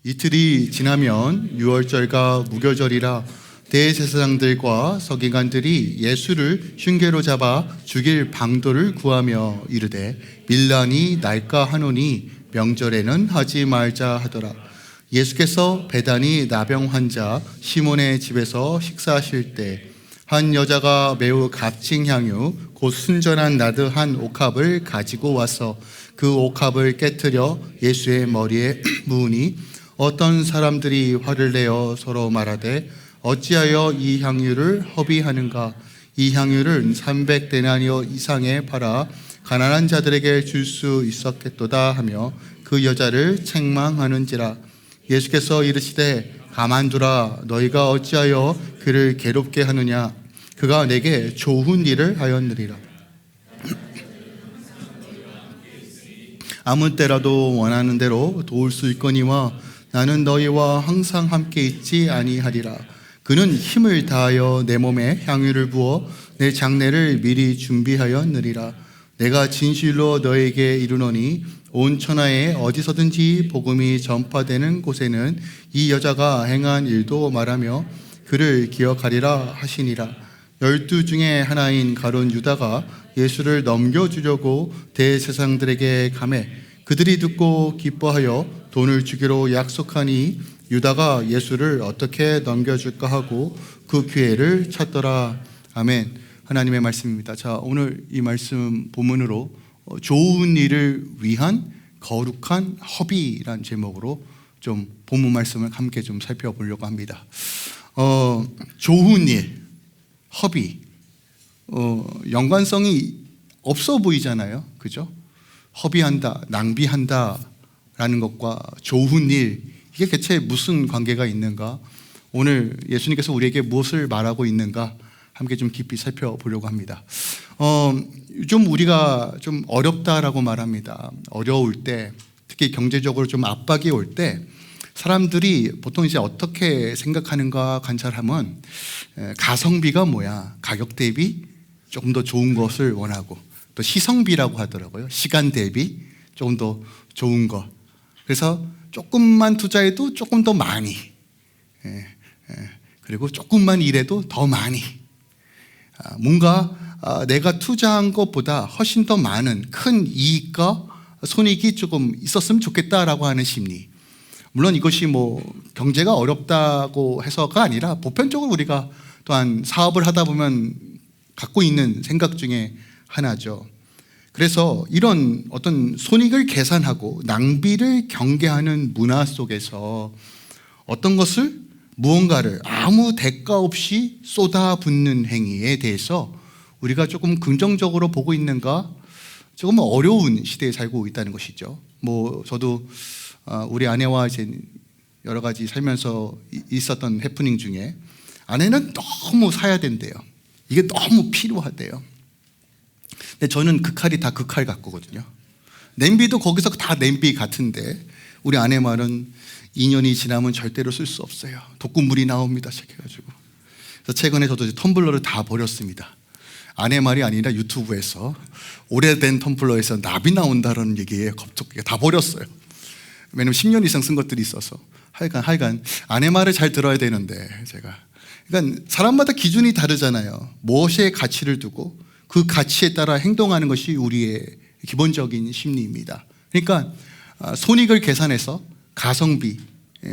이틀이 지나면 유월절과 무교절이라 대제사장들과 서기관들이 예수를 흉계로 잡아 죽일 방도를 구하며 이르되 밀란이 날까 하노니 명절에는 하지 말자 하더라. 예수께서 베다니 나병 환자 시몬의 집에서 식사하실 때 한 여자가 매우 값진 향유 곧 순전한 나드 한 옥합을 가지고 와서 그 옥합을 깨뜨려 예수의 머리에 부으니 어떤 사람들이 화를 내어 서로 말하되 어찌하여 이 향유를 허비하는가? 이 향유를 300데나리오 이상에 팔아 가난한 자들에게 줄 수 있었겠도다 하며 그 여자를 책망하는지라. 예수께서 이르시되 가만두라. 너희가 어찌하여 그를 괴롭게 하느냐? 그가 내게 좋은 일을 하였느니라. 아무 때라도 원하는 대로 도울 수 있거니와 나는 너희와 항상 함께 있지 아니하리라. 그는 힘을 다하여 내 몸에 향유를 부어 내 장례를 미리 준비하였느니라. 내가 진실로 너에게 이르노니 온 천하에 어디서든지 복음이 전파되는 곳에는 이 여자가 행한 일도 말하며 그를 기억하리라 하시니라. 12 중에 하나인 가룟 유다가 예수를 넘겨주려고 대제사장들에게 가매 그들이 듣고 기뻐하여 돈을 주기로 약속하니 유다가 예수를 어떻게 넘겨줄까 하고 그 기회를 찾더라. 아멘. 하나님의 말씀입니다. 자, 오늘 이 말씀 본문으로 좋은 일을 위한 거룩한 허비라는 제목으로 좀 본문 말씀을 함께 좀 살펴보려고 합니다. 좋은 일, 허비, 연관성이 없어 보이잖아요. 그죠? 허비한다, 낭비한다 라는 것과 좋은 일, 이게 대체 무슨 관계가 있는가? 오늘 예수님께서 우리에게 무엇을 말하고 있는가? 함께 좀 깊이 살펴보려고 합니다. 좀 우리가 좀 어렵다라고 말합니다. 어려울 때, 특히 경제적으로 좀 압박이 올 때 사람들이 보통 이제 어떻게 생각하는가 관찰하면 가성비가 뭐야? 가격 대비 조금 더 좋은 것을 원하고 또 시성비라고 하더라고요. 시간 대비 조금 더 좋은 것. 그래서 조금만 투자해도 조금 더 많이, 그리고 조금만 일해도 더 많이, 뭔가 내가 투자한 것보다 훨씬 더 많은 큰 이익과 손익이 조금 있었으면 좋겠다라고 하는 심리. 물론 이것이 뭐 경제가 어렵다고 해서가 아니라 보편적으로 우리가 또한 사업을 하다 보면 갖고 있는 생각 중에 하나죠. 그래서 이런 어떤 손익을 계산하고 낭비를 경계하는 문화 속에서 어떤 것을 무언가를 아무 대가 없이 쏟아붓는 행위에 대해서 우리가 조금 긍정적으로 보고 있는가? 조금 어려운 시대에 살고 있다는 것이죠. 뭐 저도 우리 아내와 이제 여러 가지 살면서 있었던 해프닝 중에 아내는 너무 사야 된대요. 이게 너무 필요하대요. 근데 저는 그 칼이 다 그 칼 같거든요. 냄비도 거기서 다 냄비 같은데 우리 아내 말은 2년이 지나면 절대로 쓸 수 없어요. 독극물이 나옵니다. 해가지고. 그래서 최근에 저도 이제 텀블러를 다 버렸습니다. 아내 말이 아니라 유튜브에서 오래된 텀블러에서 납이 나온다는 얘기에 갑자기 다 버렸어요. 왜냐면 10년 이상 쓴 것들이 있어서. 하여간 아내 말을 잘 들어야 되는데 제가. 그러니까 사람마다 기준이 다르잖아요. 무엇에 가치를 두고 그 가치에 따라 행동하는 것이 우리의 기본적인 심리입니다. 그러니까 손익을 계산해서 가성비,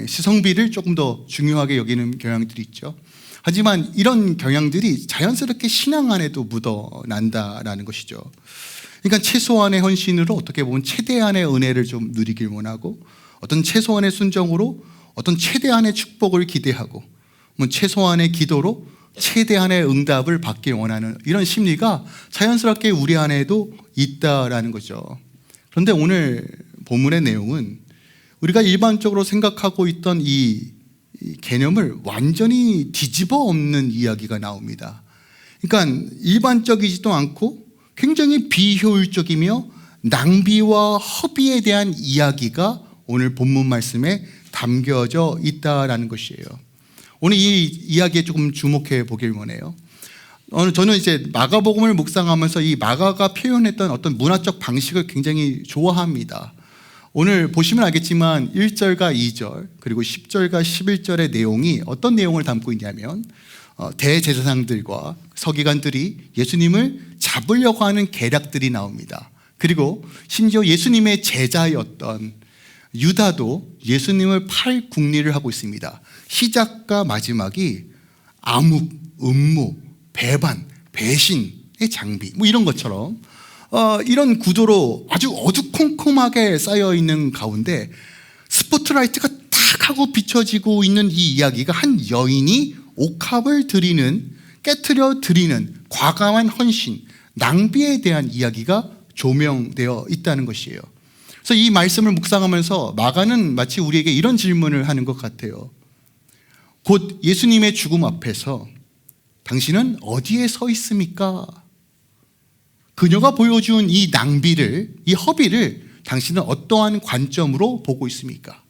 시성비를 조금 더 중요하게 여기는 경향들이 있죠. 하지만 이런 경향들이 자연스럽게 신앙 안에도 묻어난다라는 것이죠. 그러니까 최소한의 헌신으로 어떻게 보면 최대한의 은혜를 좀 누리길 원하고 어떤 최소한의 순종으로 어떤 최대한의 축복을 기대하고 최소한의 기도로 최대한의 응답을 받길 원하는 이런 심리가 자연스럽게 우리 안에도 있다라는 거죠. 그런데 오늘 본문의 내용은 우리가 일반적으로 생각하고 있던 이 개념을 완전히 뒤집어 엎는 이야기가 나옵니다. 그러니까 일반적이지도 않고 굉장히 비효율적이며 낭비와 허비에 대한 이야기가 오늘 본문 말씀에 담겨져 있다라는 것이에요. 오늘 이 이야기에 조금 주목해 보길 원해요. 저는 이제 마가복음을 묵상하면서 이 마가가 표현했던 어떤 문화적 방식을 굉장히 좋아합니다. 오늘 보시면 알겠지만 1절과 2절 그리고 10절과 11절의 내용이 어떤 내용을 담고 있냐면 대제사장들과 서기관들이 예수님을 잡으려고 하는 계략들이 나옵니다. 그리고 심지어 예수님의 제자였던 유다도 예수님을 팔 궁리를 하고 있습니다. 시작과 마지막이 암묵, 음모, 배반, 배신의 장비 이런 것처럼 이런 구도로 아주 어두컴컴하게 쌓여있는 가운데 스포트라이트가 탁 하고 비춰지고 있는 이 이야기가 한 여인이 옥합을 깨트려 드리는 과감한 헌신, 낭비에 대한 이야기가 조명되어 있다는 것이에요. 그래서 이 말씀을 묵상하면서 마가는 마치 우리에게 이런 질문을 하는 것 같아요. 곧 예수님의 죽음 앞에서 당신은 어디에 서 있습니까? 그녀가 보여준 이 낭비를, 이 허비를 당신은 어떠한 관점으로 보고 있습니까?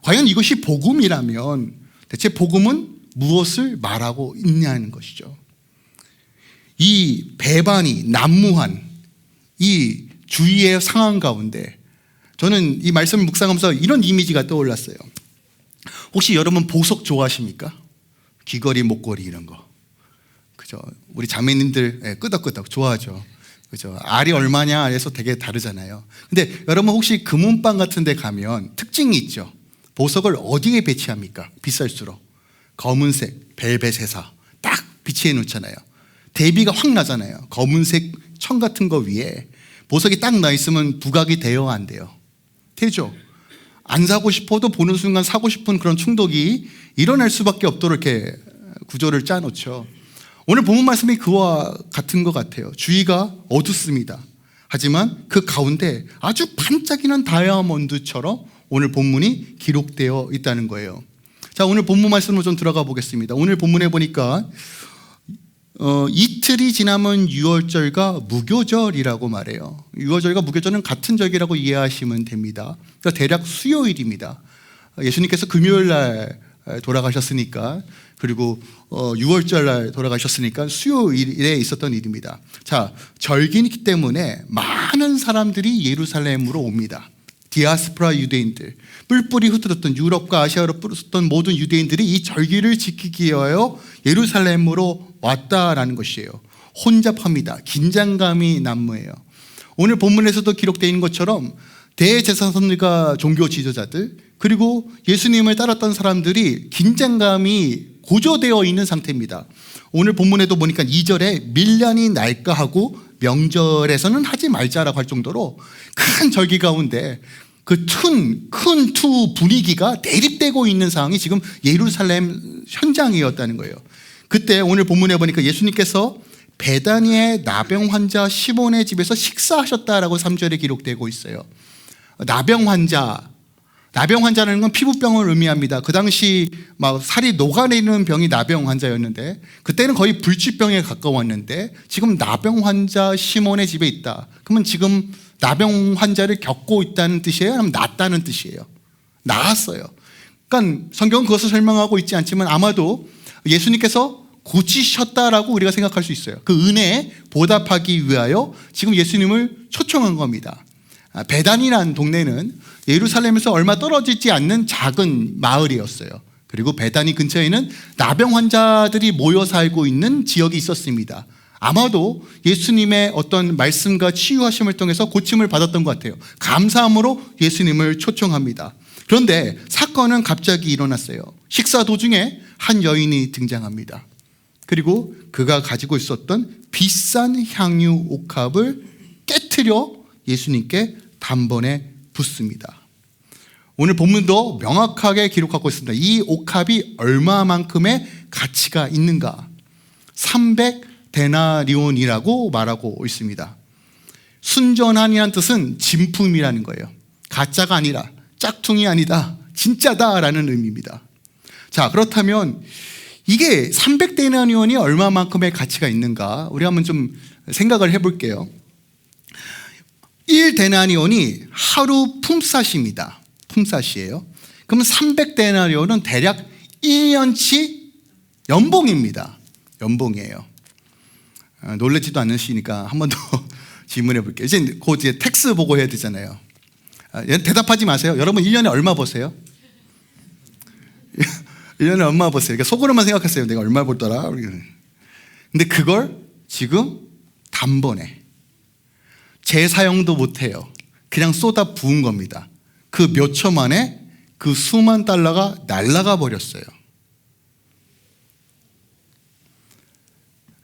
과연 이것이 복음이라면 대체 복음은 무엇을 말하고 있냐는 것이죠. 이 배반이 난무한 이 주위의 상황 가운데 저는 이 말씀을 묵상하면서 이런 이미지가 떠올랐어요. 혹시 여러분 보석 좋아하십니까? 귀걸이, 목걸이 이런 거. 그죠? 우리 자매님들 끄덕끄덕 좋아하죠. 그죠? 알이 얼마냐 해서 되게 다르잖아요. 근데 여러분 혹시 금은방 같은 데 가면 특징이 있죠. 보석을 어디에 배치합니까? 비쌀수록. 검은색 벨벳에서 딱 비치해 놓잖아요. 대비가 확 나잖아요. 검은색 천 같은 거 위에 보석이 딱 나 있으면 부각이 돼요, 안 돼요? 되죠. 안 사고 싶어도 보는 순간 사고 싶은 그런 충동이 일어날 수밖에 없도록 이렇게 구조를 짜놓죠. 오늘 본문 말씀이 그와 같은 것 같아요. 주위가 어둡습니다. 하지만 그 가운데 아주 반짝이는 다이아몬드처럼 오늘 본문이 기록되어 있다는 거예요. 자, 오늘 본문 말씀으로 좀 들어가 보겠습니다. 오늘 본문에 보니까 이틀이 지나면 유월절과 무교절이라고 말해요. 유월절과 무교절은 같은 절기라고 이해하시면 됩니다. 그러니까 대략 수요일입니다. 예수님께서 금요일 날 돌아가셨으니까, 그리고 유월절 날 돌아가셨으니까 수요일에 있었던 일입니다. 자, 절기이기 때문에 많은 사람들이 예루살렘으로 옵니다. 디아스포라 유대인들, 뿔뿔이 흩어졌던 유럽과 아시아로 뿌렸던 모든 유대인들이 이 절기를 지키기 위하여 예루살렘으로 왔다라는 것이에요. 혼잡합니다. 긴장감이 난무해요. 오늘 본문에서도 기록되어 있는 것처럼 대제사장들과 종교 지도자들 그리고 예수님을 따랐던 사람들이 긴장감이 고조되어 있는 상태입니다. 오늘 본문에도 보니까 2절에 밀란이 날까 하고 명절에서는 하지 말자라고 할 정도로 큰 절기 가운데 그 큰 투 분위기가 대립되고 있는 상황이 지금 예루살렘 현장이었다는 거예요. 그때 오늘 본문에 보니까 예수님께서 베다니의 나병 환자 시몬의 집에서 식사하셨다라고 3절에 기록되고 있어요. 나병 환자라는 건 피부병을 의미합니다. 그 당시 막 살이 녹아내리는 병이 나병 환자였는데 그때는 거의 불치병에 가까웠는데 지금 나병 환자 시몬의 집에 있다. 그러면 지금 나병 환자를 겪고 있다는 뜻이에요? 아니면 낫다는 뜻이에요? 나았어요. 그러니까 성경은 그것을 설명하고 있지 않지만 아마도 예수님께서 고치셨다라고 우리가 생각할 수 있어요. 그 은혜에 보답하기 위하여 지금 예수님을 초청한 겁니다. 베단이라는 동네는 예루살렘에서 얼마 떨어지지 않는 작은 마을이었어요. 그리고 베다니 근처에는 나병 환자들이 모여 살고 있는 지역이 있었습니다. 아마도 예수님의 어떤 말씀과 치유하심을 통해서 고침을 받았던 것 같아요. 감사함으로 예수님을 초청합니다. 그런데 사건은 갑자기 일어났어요. 식사 도중에 한 여인이 등장합니다. 그리고 그가 가지고 있었던 비싼 향유 옥합을 깨트려 예수님께 단번에 붓습니다. 오늘 본문도 명확하게 기록하고 있습니다. 이 옥합이 얼마만큼의 가치가 있는가? 300데나리온이라고 말하고 있습니다. 순전한이라는 뜻은 진품이라는 거예요. 가짜가 아니라 짝퉁이 아니다, 진짜다라는 의미입니다. 자, 그렇다면 이게 300데나리온이 얼마만큼의 가치가 있는가? 우리 한번 좀 생각을 해볼게요. 1데나리온이 하루 품삯입니다. 품삯이에요. 그러면 300데나리온은 대략 1년치 연봉입니다. 연봉이에요. 놀라지도 않으시니까 한 번 더 질문해 볼게요. 이제 곧 이제 텍스 보고해야 되잖아요. 대답하지 마세요. 여러분 1년에 얼마 버세요? 1년에 얼마 버세요? 그러니까 속으로만 생각하세요. 내가 얼마 벌더라. 근데 그걸 지금 단번에 재사용도 못해요. 그냥 쏟아 부은 겁니다. 그 몇 초 만에 그 수만 달러가 날아가 버렸어요.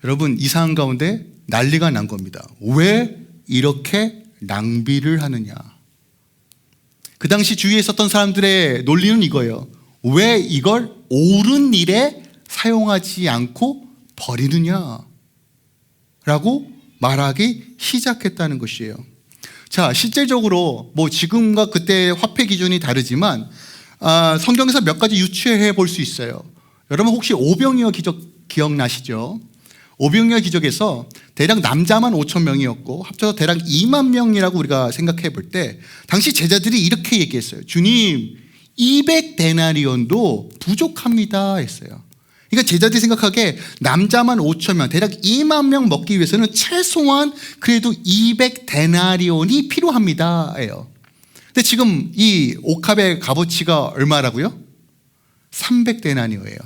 여러분 이 상황 가운데 난리가 난 겁니다. 왜 이렇게 낭비를 하느냐? 그 당시 주위에 있었던 사람들의 논리는 이거예요. 왜 이걸 옳은 일에 사용하지 않고 버리느냐? 라고 말하기 시작했다는 것이에요. 자, 실제적으로 뭐 지금과 그때의 화폐 기준이 다르지만 성경에서 몇 가지 유추해 볼 수 있어요. 여러분 혹시 오병이어 기적 기억나시죠? 오병이어 기적에서 대략 남자만 5천 명이었고 합쳐서 대략 2만 명이라고 우리가 생각해 볼 때 당시 제자들이 이렇게 얘기했어요. 주님 200데나리온도 부족합니다 했어요. 그러니까 제자들이 생각하기에 남자만 5천 명 대략 2만 명 먹기 위해서는 최소한 그래도 200데나리온이 필요합니다 예요. 근데 지금 이 옥합의 값어치가 얼마라고요? 300데나리온이에요.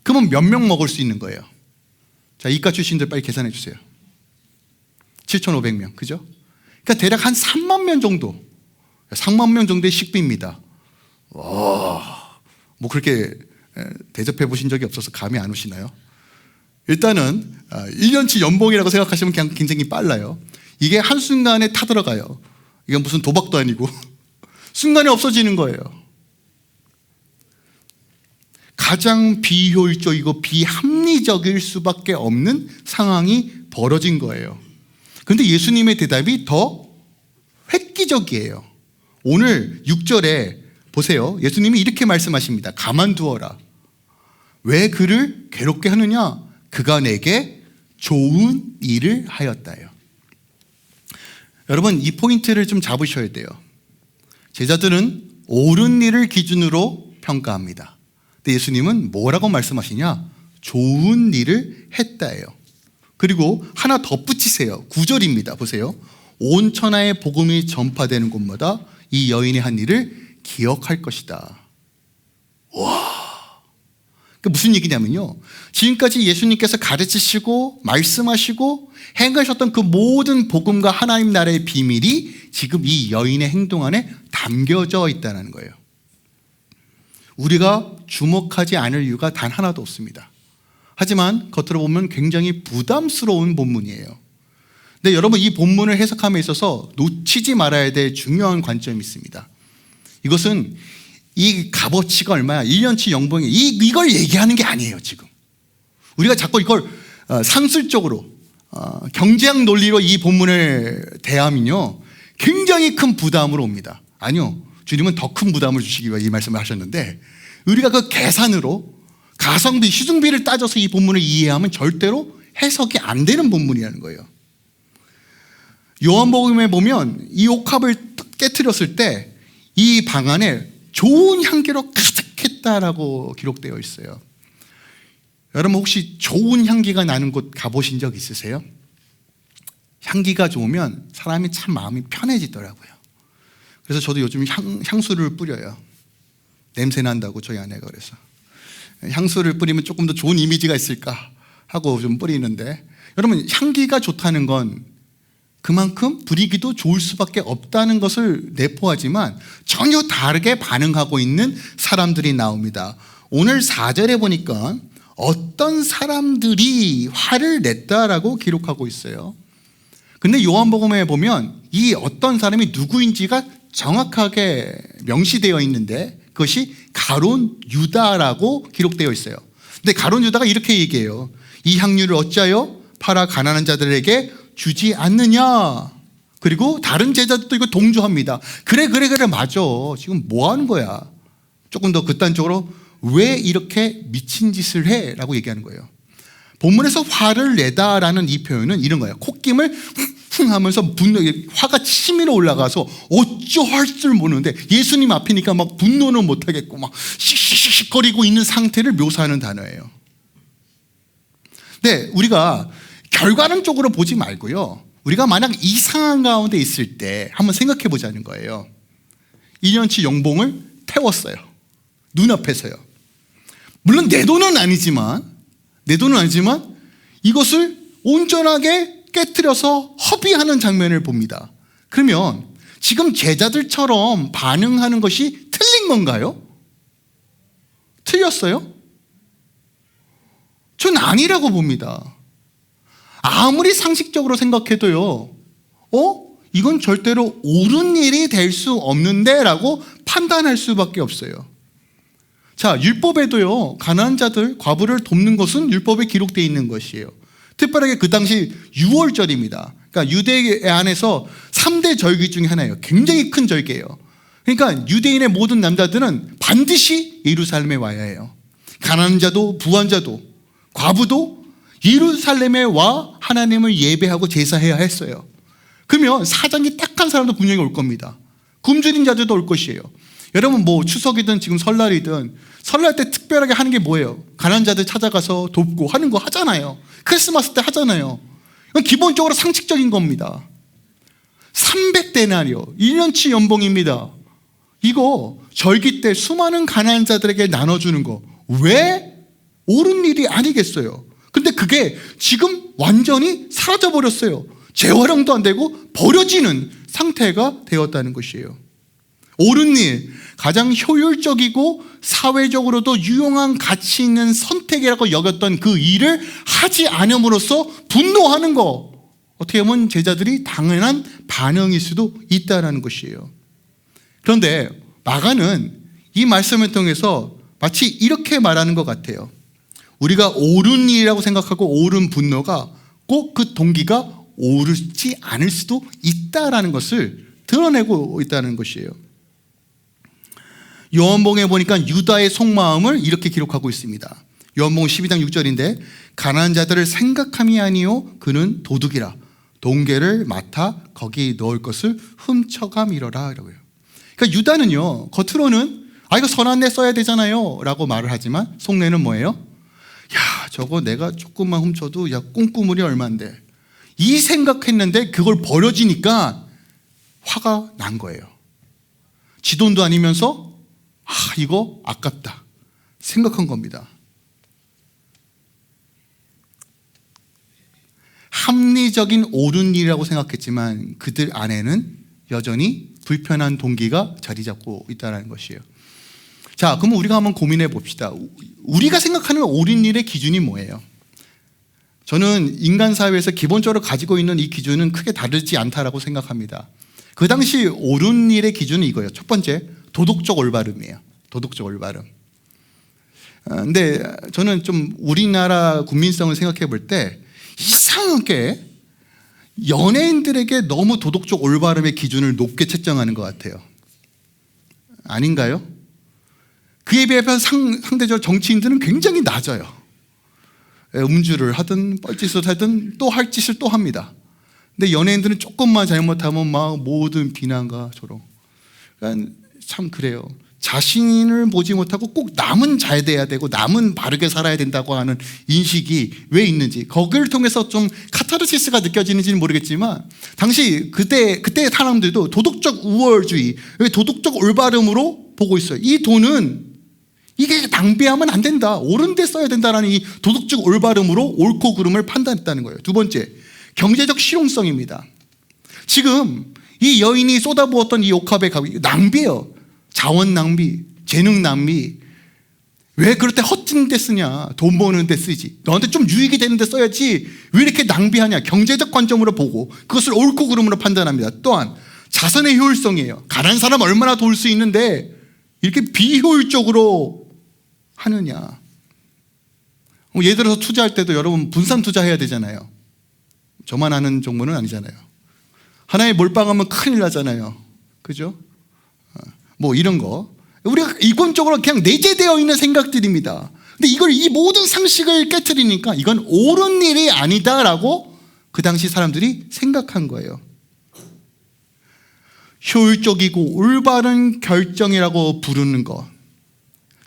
그러면 몇 명 먹을 수 있는 거예요? 자, 이과 출신들 빨리 계산해 주세요. 7,500명, 그죠? 그러니까 대략 한 3만 명 정도, 3만 명 정도의 식비입니다. 와, 뭐 그렇게 대접해 보신 적이 없어서 감이 안 오시나요? 일단은 1년치 연봉이라고 생각하시면 그냥 굉장히 빨라요. 이게 한순간에 타들어가요. 이건 무슨 도박도 아니고 순간에 없어지는 거예요. 가장 비효율적이고 비합리적일 수밖에 없는 상황이 벌어진 거예요. 그런데 예수님의 대답이 더 획기적이에요. 오늘 6절에 보세요. 예수님이 이렇게 말씀하십니다. 가만두어라. 왜 그를 괴롭게 하느냐? 그가 내게 좋은 일을 하였다요. 여러분 이 포인트를 좀 잡으셔야 돼요. 제자들은 옳은 일을 기준으로 평가합니다. 근데 예수님은 뭐라고 말씀하시냐? 좋은 일을 했다예요. 그리고 하나 덧붙이세요. 9절입니다. 보세요. 온 천하의 복음이 전파되는 곳마다 이 여인의 한 일을 기억할 것이다. 와, 그 무슨 얘기냐면요, 지금까지 예수님께서 가르치시고 말씀하시고 행하셨던 그 모든 복음과 하나님 나라의 비밀이 지금 이 여인의 행동 안에 담겨져 있다는 거예요. 우리가 주목하지 않을 이유가 단 하나도 없습니다. 하지만 겉으로 보면 굉장히 부담스러운 본문이에요. 근데 여러분 이 본문을 해석함에 있어서 놓치지 말아야 될 중요한 관점이 있습니다. 이것은 이 값어치가 얼마야? 1년치 연봉이 이걸 얘기하는 게 아니에요. 지금 우리가 자꾸 이걸 상술적으로 경제학 논리로 이 본문을 대하면요 굉장히 큰 부담으로 옵니다. 아니요, 주님은 더 큰 부담을 주시기 위해 이 말씀을 하셨는데 우리가 그 계산으로 가성비, 시중비를 따져서 이 본문을 이해하면 절대로 해석이 안 되는 본문이라는 거예요. 요한복음에 보면 이 옥합을 깨트렸을 때 이 방 안에 좋은 향기로 가득했다라고 기록되어 있어요. 여러분 혹시 좋은 향기가 나는 곳 가보신 적 있으세요? 향기가 좋으면 사람이 참 마음이 편해지더라고요. 그래서 저도 요즘 향수를 뿌려요. 냄새 난다고 저희 아내가 그래서 향수를 뿌리면 조금 더 좋은 이미지가 있을까 하고 좀 뿌리는데, 여러분 향기가 좋다는 건 그만큼 분위기도 좋을 수밖에 없다는 것을 내포하지만 전혀 다르게 반응하고 있는 사람들이 나옵니다. 오늘 4절에 보니까 어떤 사람들이 화를 냈다라고 기록하고 있어요. 근데 요한복음에 보면 이 어떤 사람이 누구인지가 정확하게 명시되어 있는데 그것이 가룟 유다라고 기록되어 있어요. 근데 가룟 유다가 이렇게 얘기해요. 이 향유를 어찌하여 팔아 가난한 자들에게 주지 않느냐. 그리고 다른 제자들도 이거 동조합니다. 그래 맞아. 지금 뭐 하는 거야? 조금 더 극단적으로 왜 이렇게 미친 짓을 해? 라고 얘기하는 거예요. 본문에서 화를 내다라는 이 표현은 이런 거예요. 콧김을 흥 하면서 화가 치밀어 올라가서 어쩌할 줄 모르는데 예수님 앞이니까 막 분노는 못하겠고 막 씩씩씩거리고 있는 상태를 묘사하는 단어예요. 네, 우리가 결과론적으로 보지 말고요, 우리가 만약 이 상황 가운데 있을 때 한번 생각해 보자는 거예요. 1년치 연봉을 태웠어요. 눈앞에서요. 물론 내 돈은 아니지만 이것을 온전하게 깨트려서 허비하는 장면을 봅니다. 그러면 지금 제자들처럼 반응하는 것이 틀린 건가요? 틀렸어요? 전 아니라고 봅니다. 아무리 상식적으로 생각해도요, 이건 절대로 옳은 일이 될 수 없는데 라고 판단할 수밖에 없어요. 자, 율법에도요, 가난한 자들, 과부를 돕는 것은 율법에 기록되어 있는 것이에요. 특별하게 그 당시 6월절입니다. 그러니까 유대 안에서 3대 절기 중에 하나예요. 굉장히 큰 절기예요. 그러니까 유대인의 모든 남자들은 반드시 예루살렘에 와야 해요. 가난한 자도 부한 자도 과부도 예루살렘에 와 하나님을 예배하고 제사해야 했어요. 그러면 사정이 딱한 사람도 분명히 올 겁니다. 굶주린 자들도 올 것이에요. 여러분 뭐 추석이든 지금 설날이든 설날 때 특별하게 하는 게 뭐예요? 가난한 자들 찾아가서 돕고 하는 거 하잖아요. 크리스마스 때 하잖아요. 이건 기본적으로 상식적인 겁니다. 300데나리오 1년치 연봉입니다. 이거 절기 때 수많은 가난한 자들에게 나눠주는 거 왜 옳은 일이 아니겠어요? 근데 그게 지금 완전히 사라져버렸어요. 재활용도 안 되고 버려지는 상태가 되었다는 것이에요. 옳은 일, 가장 효율적이고 사회적으로도 유용한 가치 있는 선택이라고 여겼던 그 일을 하지 않음으로써 분노하는 거, 어떻게 보면 제자들이 당연한 반응일 수도 있다는 것이에요. 그런데 마가는 이 말씀을 통해서 마치 이렇게 말하는 것 같아요. 우리가 옳은 일이라고 생각하고 옳은 분노가 꼭 그 동기가 옳지 않을 수도 있다는 것을 드러내고 있다는 것이에요. 요한복음에 보니까 유다의 속마음을 이렇게 기록하고 있습니다. 요한복음 12장 6절인데 가난한 자들을 생각함이 아니요 그는 도둑이라 동계를 맡아 거기 넣을 것을 훔쳐가미러라 이라고요. 그러니까 유다는요 겉으로는 이거 선한 데 써야 되잖아요 라고 말을 하지만 속내는 뭐예요? 야 저거 내가 조금만 훔쳐도 야 꽁꾸물이 얼만데 이 생각했는데 그걸 버려지니까 화가 난 거예요. 지 돈도 아니면서 이거 아깝다 생각한 겁니다. 합리적인 옳은 일이라고 생각했지만 그들 안에는 여전히 불편한 동기가 자리 잡고 있다는 것이에요. 자, 그럼 우리가 한번 고민해 봅시다. 우리가 생각하는 옳은 일의 기준이 뭐예요? 저는 인간 사회에서 기본적으로 가지고 있는 이 기준은 크게 다르지 않다라고 생각합니다. 그 당시 옳은 일의 기준은 이거예요. 첫 번째, 도덕적 올바름이에요. 도덕적 올바름. 근데 저는 좀 우리나라 국민성을 생각해 볼 때 이상하게 연예인들에게 너무 도덕적 올바름의 기준을 높게 책정하는 것 같아요. 아닌가요? 그에 비해서 상대적으로 정치인들은 굉장히 낮아요. 음주를 하든 뻘짓을 하든 또 할 짓을 또 합니다. 근데 연예인들은 조금만 잘못하면 막 모든 비난과 조롱. 그러니까 참 그래요. 자신을 보지 못하고 꼭 남은 잘 돼야 되고 남은 바르게 살아야 된다고 하는 인식이 왜 있는지 거기를 통해서 좀 카타르시스가 느껴지는지는 모르겠지만 당시 그때 사람들도 도덕적 우월주의, 도덕적 올바름으로 보고 있어요. 이 돈은 이게 낭비하면 안 된다. 옳은 데 써야 된다는 이 도덕적 올바름으로 옳고 그름을 판단했다는 거예요. 두 번째, 경제적 실용성입니다. 지금 이 여인이 쏟아부었던 이 옥합의 가격 낭비예요. 자원 낭비, 재능 낭비. 왜 그럴 때 헛짓는 데 쓰냐? 돈 버는 데 쓰지. 너한테 좀 유익이 되는 데 써야지. 왜 이렇게 낭비하냐? 경제적 관점으로 보고 그것을 옳고 그름으로 판단합니다. 또한 자선의 효율성이에요. 가난한 사람 얼마나 도울 수 있는데 이렇게 비효율적으로 하느냐. 예를 들어서 투자할 때도 여러분 분산 투자해야 되잖아요. 저만 아는 정보는 아니잖아요. 하나에 몰빵하면 큰일 나잖아요. 그죠? 뭐 이런 거 우리가 이권적으로 그냥 내재되어 있는 생각들입니다. 근데 이 모든 상식을 깨트리니까 이건 옳은 일이 아니다라고 그 당시 사람들이 생각한 거예요. 효율적이고 올바른 결정이라고 부르는 것,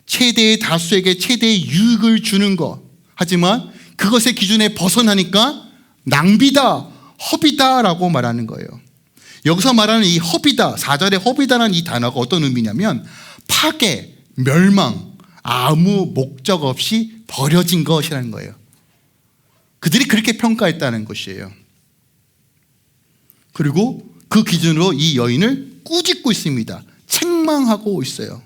최대의 다수에게 최대의 유익을 주는 것, 하지만 그것의 기준에 벗어나니까 낭비다, 허비다라고 말하는 거예요. 여기서 말하는 이 허비다, 4절의 허비다라는 이 단어가 어떤 의미냐면 파괴, 멸망, 아무 목적 없이 버려진 것이라는 거예요. 그들이 그렇게 평가했다는 것이에요. 그리고 그 기준으로 이 여인을 꾸짖고 있습니다. 책망하고 있어요.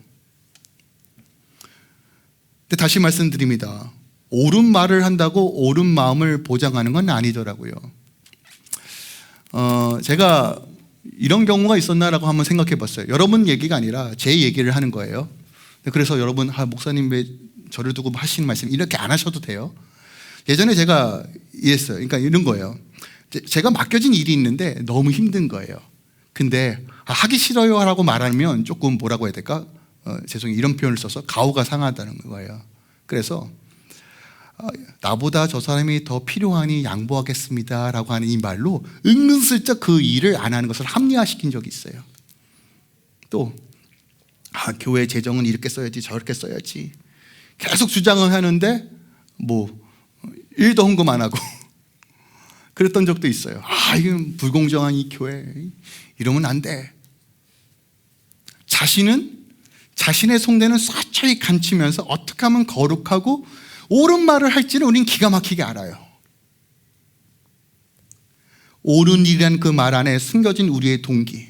근데 다시 말씀드립니다. 옳은 말을 한다고 옳은 마음을 보장하는 건 아니더라고요. 제가 이런 경우가 있었나라고 한번 생각해 봤어요. 여러분 얘기가 아니라 제 얘기를 하는 거예요. 그래서 여러분, 목사님 왜 저를 두고 하시는 말씀 이렇게 안 하셔도 돼요. 예전에 제가 이랬어요. 그러니까 이런 거예요. 제가 맡겨진 일이 있는데 너무 힘든 거예요. 근데 하기 싫어요 라고 말하면 조금 뭐라고 해야 될까? 죄송해요. 이런 표현을 써서 가오가 상하다는 거예요. 그래서 나보다 저 사람이 더 필요하니 양보하겠습니다 라고 하는 이 말로 은근슬쩍 그 일을 안 하는 것을 합리화시킨 적이 있어요. 또 교회 재정은 이렇게 써야지 저렇게 써야지 계속 주장을 하는데 뭐 일도 헌금 안 하고 그랬던 적도 있어요. 이건 불공정한 이 교회, 이러면 안 돼. 자신의 속내는 쏴쳐이 감추면서 어떻게 하면 거룩하고 옳은 말을 할지는 우린 기가 막히게 알아요. 옳은 일이라는 그 말 안에 숨겨진 우리의 동기.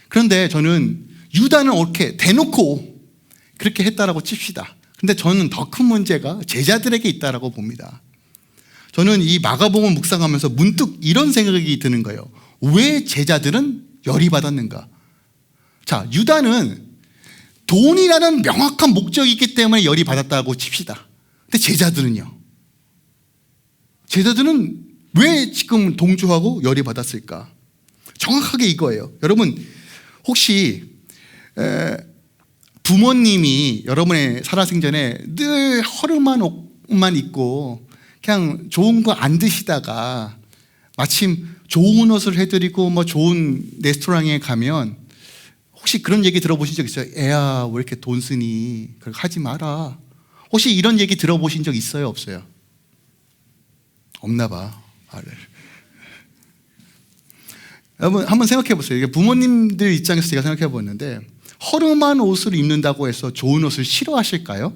그런데 저는 유다는 옳게 대놓고 그렇게 했다라고 칩시다. 근데 저는 더 큰 문제가 제자들에게 있다라고 봅니다. 저는 이 마가복음을 묵상하면서 문득 이런 생각이 드는 거예요. 왜 제자들은 열이 받았는가? 자, 유다는 돈이라는 명확한 목적이 있기 때문에 열이 받았다고 칩시다. 근데 제자들은요? 제자들은 왜 지금 동조하고 열이 받았을까? 정확하게 이거예요. 여러분, 혹시 부모님이 여러분의 살아생전에 늘 허름한 옷만 입고 그냥 좋은 거 안 드시다가 마침 좋은 옷을 해드리고 뭐 좋은 레스토랑에 가면 혹시 그런 얘기 들어보신 적 있어요? 애야, 왜 이렇게 돈 쓰니? 그렇게 하지 마라. 혹시 이런 얘기 들어보신 적 있어요? 없어요? 없나 봐. 여러분 한번 생각해 보세요. 이게 부모님들 입장에서 제가 생각해 봤는데 허름한 옷을 입는다고 해서 좋은 옷을 싫어하실까요?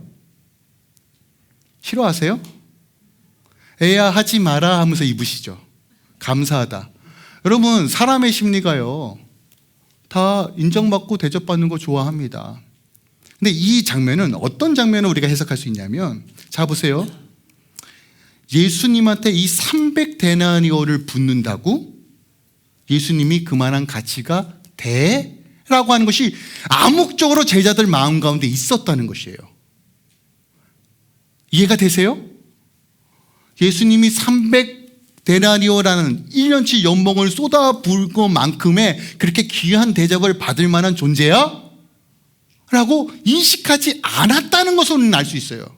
싫어하세요? 애야 하지 마라 하면서 입으시죠. 감사하다. 여러분, 사람의 심리가요 다 인정받고 대접받는 거 좋아합니다. 근데 이 장면은 어떤 장면을 우리가 해석할 수 있냐면, 자 보세요. 예수님한테 이 300데나리온을 붓는다고 예수님이 그만한 가치가 돼라고 하는 것이 암묵적으로 제자들 마음 가운데 있었다는 것이에요. 이해가 되세요? 예수님이 300데나리온이라는 1년치 연봉을 쏟아부을 것만큼의 그렇게 귀한 대접을 받을 만한 존재야? 라고 인식하지 않았다는 것으로는 알 수 있어요.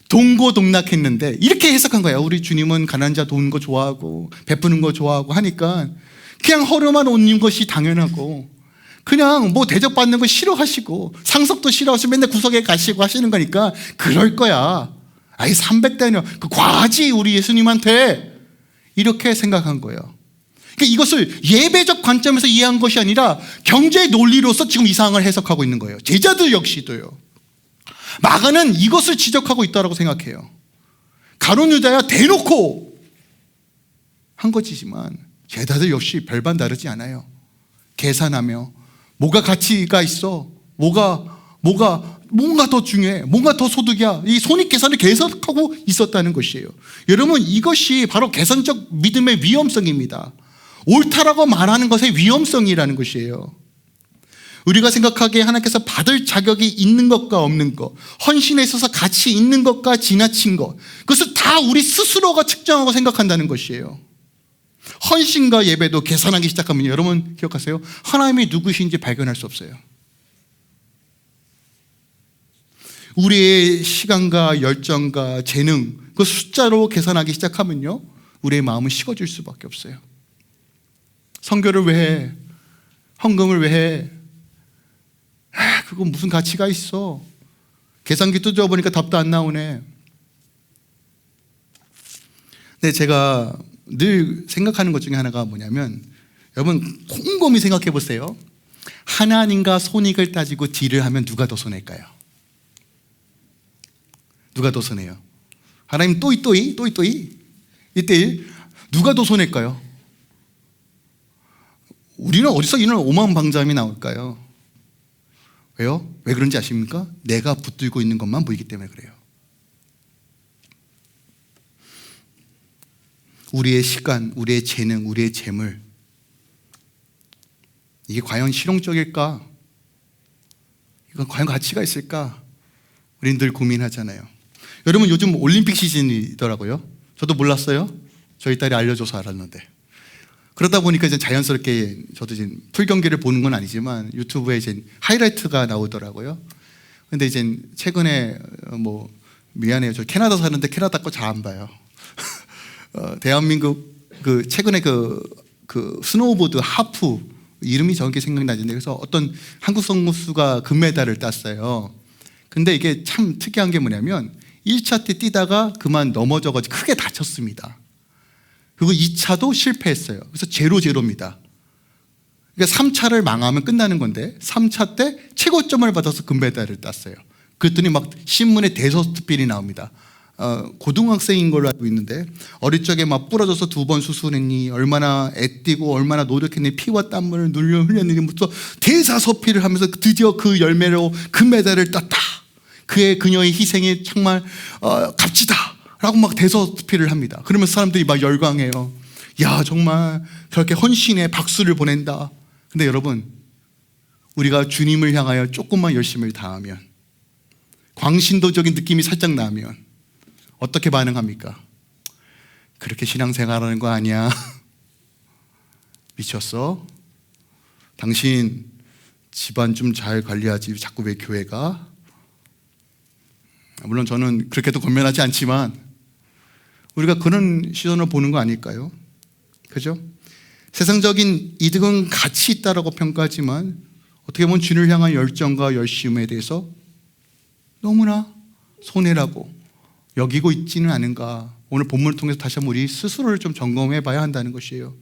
동고동락했는데 이렇게 해석한 거예요. 우리 주님은 가난한 자 도우는 거 좋아하고 베푸는 거 좋아하고 하니까 그냥 허름한 옷 입는 것이 당연하고 그냥 뭐 대접받는 거 싫어하시고 상석도 싫어하시고 맨날 구석에 가시고 하시는 거니까 그럴 거야. 아예 300대냐 그 과하지 우리 예수님한테 이렇게 생각한 거예요. 그러니까 이것을 예배적 관점에서 이해한 것이 아니라 경제 논리로서 지금 이 상황을 해석하고 있는 거예요. 제자들 역시도요. 마가는 이것을 지적하고 있다고 생각해요. 가룟 유다야 대놓고 한 것이지만 제자들 역시 별반 다르지 않아요. 계산하며 뭐가 가치가 있어? 뭔가 더 중요해? 뭔가 더 소득이야? 이 손익 계산을 계속하고 있었다는 것이에요. 여러분, 이것이 바로 계산적 믿음의 위험성입니다. 옳다라고 말하는 것의 위험성이라는 것이에요. 우리가 생각하기에 하나님께서 받을 자격이 있는 것과 없는 것, 헌신에 있어서 가치 있는 것과 지나친 것, 그것을 다 우리 스스로가 측정하고 생각한다는 것이에요. 헌신과 예배도 계산하기 시작하면 여러분 기억하세요? 하나님이 누구신지 발견할 수 없어요. 우리의 시간과 열정과 재능, 그 숫자로 계산하기 시작하면요 우리의 마음은 식어질 수밖에 없어요. 선교를 왜 해? 헌금을 왜 해? 그건 무슨 가치가 있어? 계산기 뜯어보니까 답도 안 나오네. 네, 제가 늘 생각하는 것 중에 하나가 뭐냐면, 여러분 곰곰이 생각해 보세요. 하나님과 손익을 따지고 딜을 하면 누가 더 손해일까요? 누가 더 손해요? 하나님 또이 1대1 누가 더 손해일까요? 우리는 어디서 이런 오만방자함이 나올까요? 왜요? 왜 그런지 아십니까? 내가 붙들고 있는 것만 보이기 때문에 그래요. 우리의 시간, 우리의 재능, 우리의 재물, 이게 과연 실용적일까? 이건 과연 가치가 있을까? 우리는 늘 고민하잖아요. 여러분 요즘 올림픽 시즌이더라고요. 저도 몰랐어요. 저희 딸이 알려줘서 알았는데. 그러다 보니까 이제 자연스럽게 저도 이제 풀 경기를 보는 건 아니지만 유튜브에 이제 하이라이트가 나오더라고요. 근데 이제 최근에 미안해요. 저 캐나다 사는데 캐나다 거 잘 안 봐요. 대한민국 최근에 스노우보드 하프 이름이 정확히 생각나는데, 그래서 어떤 한국 선수가 금메달을 땄어요. 근데 이게 참 특이한 게 뭐냐면 1차 때 뛰다가 그만 넘어져가지고 크게 다쳤습니다. 그리고 2차도 실패했어요. 그래서 0-0입니다. 그러니까 3차를 망하면 끝나는 건데 3차 때 최고점을 받아서 금메달을 땄어요. 그랬더니 막 신문에 대서특필이 나옵니다. 고등학생인 걸로 알고 있는데 어릴 적에 막 부러져서 2번 수술했니, 얼마나 애뛰고 얼마나 노력했니, 피와 땀을 눌려 흘렸는지부터 대사서필을 하면서 드디어 그 열매로 금메달을 땄다. 그녀의 희생이 정말 값지다 라고 막 대서특필을 합니다. 그러면서 사람들이 막 열광해요. 야, 정말 저렇게 헌신에 박수를 보낸다. 근데 여러분, 우리가 주님을 향하여 조금만 열심을 다하면, 광신도적인 느낌이 살짝 나면 어떻게 반응합니까? 그렇게 신앙생활하는 거 아니야? 미쳤어? 당신 집안 좀 잘 관리하지 자꾸 왜 교회 가? 물론 저는 그렇게도 권면하지 않지만 우리가 그런 시선을 보는 거 아닐까요? 그죠? 세상적인 이득은 가치 있다라고 평가하지만 어떻게 보면 주님을 향한 열정과 열심에 대해서 너무나 손해라고 여기고 있지는 않은가. 오늘 본문을 통해서 다시 한번 우리 스스로를 좀 점검해 봐야 한다는 것이에요.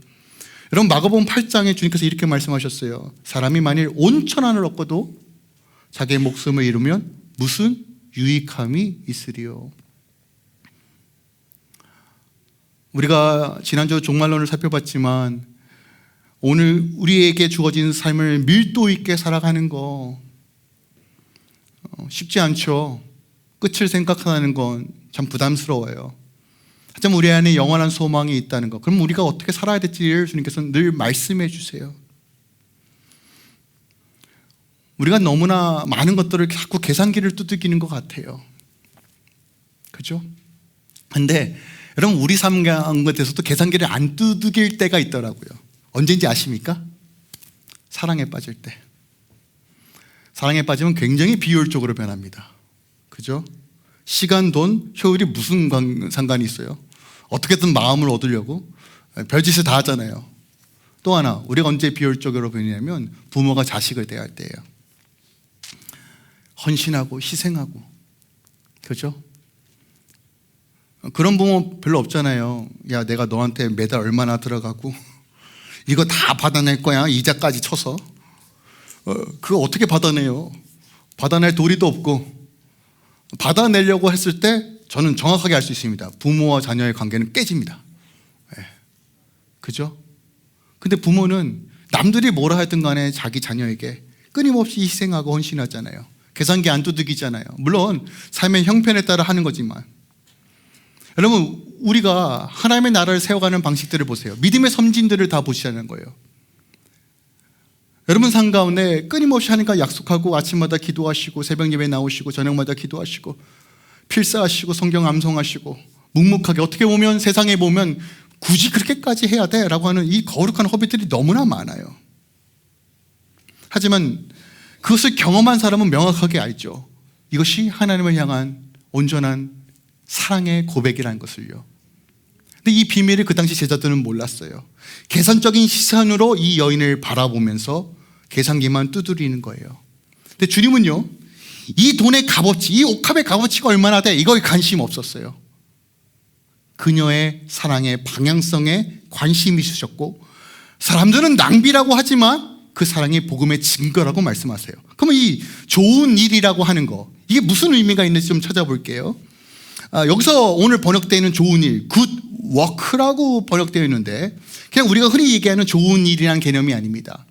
여러분 마가복음 8장에 주님께서 이렇게 말씀하셨어요. 사람이 만일 온 천하를 얻고도 자기의 목숨을 잃으면 무슨 유익함이 있으리요. 우리가 지난주 종말론을 살펴봤지만 오늘 우리에게 주어진 삶을 밀도 있게 살아가는 거 쉽지 않죠. 끝을 생각하는 건 참 부담스러워요. 하지만 우리 안에 영원한 소망이 있다는 것, 그럼 우리가 어떻게 살아야 될지를 주님께서는 늘 말씀해 주세요. 우리가 너무나 많은 것들을 자꾸 계산기를 두들기는 것 같아요. 그죠? 근데 여러분 우리 삶 가운데서도 계산기를 안 두들길 때가 있더라고요. 언제인지 아십니까? 사랑에 빠질 때. 사랑에 빠지면 굉장히 비효율적으로 변합니다. 그죠? 시간, 돈, 효율이 무슨 상관이 있어요? 어떻게든 마음을 얻으려고 별짓을 다 하잖아요. 또 하나, 우리가 언제 비효율적으로 변하냐면 부모가 자식을 대할 때예요. 헌신하고 희생하고. 그죠? 그런 부모 별로 없잖아요. 야, 내가 너한테 매달 얼마나 들어가고 이거 다 받아낼 거야, 이자까지 쳐서. 그거 어떻게 받아내요? 받아낼 도리도 없고. 받아내려고 했을 때 저는 정확하게 알 수 있습니다. 부모와 자녀의 관계는 깨집니다. 네. 그죠? 근데 부모는 남들이 뭐라 하든 간에 자기 자녀에게 끊임없이 희생하고 헌신하잖아요. 계산기 안 두들기잖아요. 물론 삶의 형편에 따라 하는 거지만, 여러분 우리가 하나님의 나라를 세워가는 방식들을 보세요. 믿음의 선진들을 다 보시자는 거예요. 여러분 삶 가운데 끊임없이 하니까 약속하고 아침마다 기도하시고 새벽 예배 나오시고 저녁마다 기도하시고 필사하시고 성경 암송하시고 묵묵하게, 어떻게 보면 세상에 보면 굳이 그렇게까지 해야 돼 라고 하는 이 거룩한 허비들이 너무나 많아요. 하지만 그것을 경험한 사람은 명확하게 알죠. 이것이 하나님을 향한 온전한 사랑의 고백이라는 것을요. 근데 이 비밀을 그 당시 제자들은 몰랐어요. 계산적인 시선으로 이 여인을 바라보면서 계산기만 두드리는 거예요. 근데 주님은요, 이 돈의 값어치, 이 옥합의 값어치가 얼마나 돼? 이거에 관심 없었어요. 그녀의 사랑의 방향성에 관심이 있으셨고, 사람들은 낭비라고 하지만 그 사랑이 복음의 증거라고 말씀하세요. 그러면 이 좋은 일이라고 하는 거, 이게 무슨 의미가 있는지 좀 찾아볼게요. 여기서 오늘 번역되어 있는 좋은 일, good work라고 번역되어 있는데, 그냥 우리가 흔히 얘기하는 좋은 일이라는 개념이 아닙니다.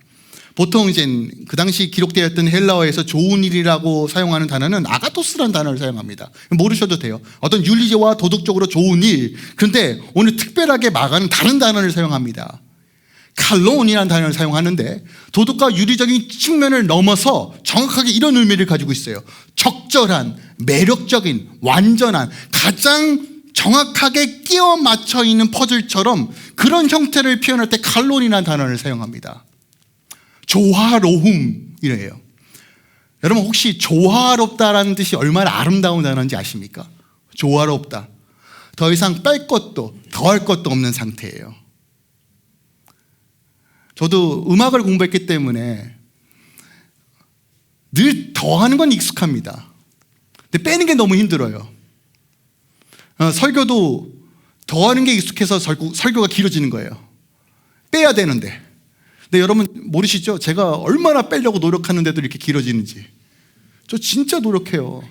보통 이제 그 당시 기록되었던 헬라어에서 좋은 일이라고 사용하는 단어는 아가토스라는 단어를 사용합니다. 모르셔도 돼요. 어떤 윤리적과 도덕적으로 좋은 일, 그런데 오늘 특별하게 마가는 다른 단어를 사용합니다. 칼론이라는 단어를 사용하는데, 도덕과 윤리적인 측면을 넘어서 정확하게 이런 의미를 가지고 있어요. 적절한, 매력적인, 완전한, 가장 정확하게 끼워 맞춰 있는 퍼즐처럼 그런 형태를 표현할 때 칼론이라는 단어를 사용합니다. 조화로움이래요. 여러분 혹시 조화롭다라는 뜻이 얼마나 아름다운 단어인지 아십니까? 조화롭다. 더 이상 뺄 것도 더할 것도 없는 상태예요. 저도 음악을 공부했기 때문에 늘 더하는 건 익숙합니다. 근데 빼는 게 너무 힘들어요. 설교도 더하는 게 익숙해서 설교가 길어지는 거예요. 빼야 되는데. 근데 여러분 모르시죠? 제가 얼마나 빼려고 노력하는데도 이렇게 길어지는지. 저 진짜 노력해요.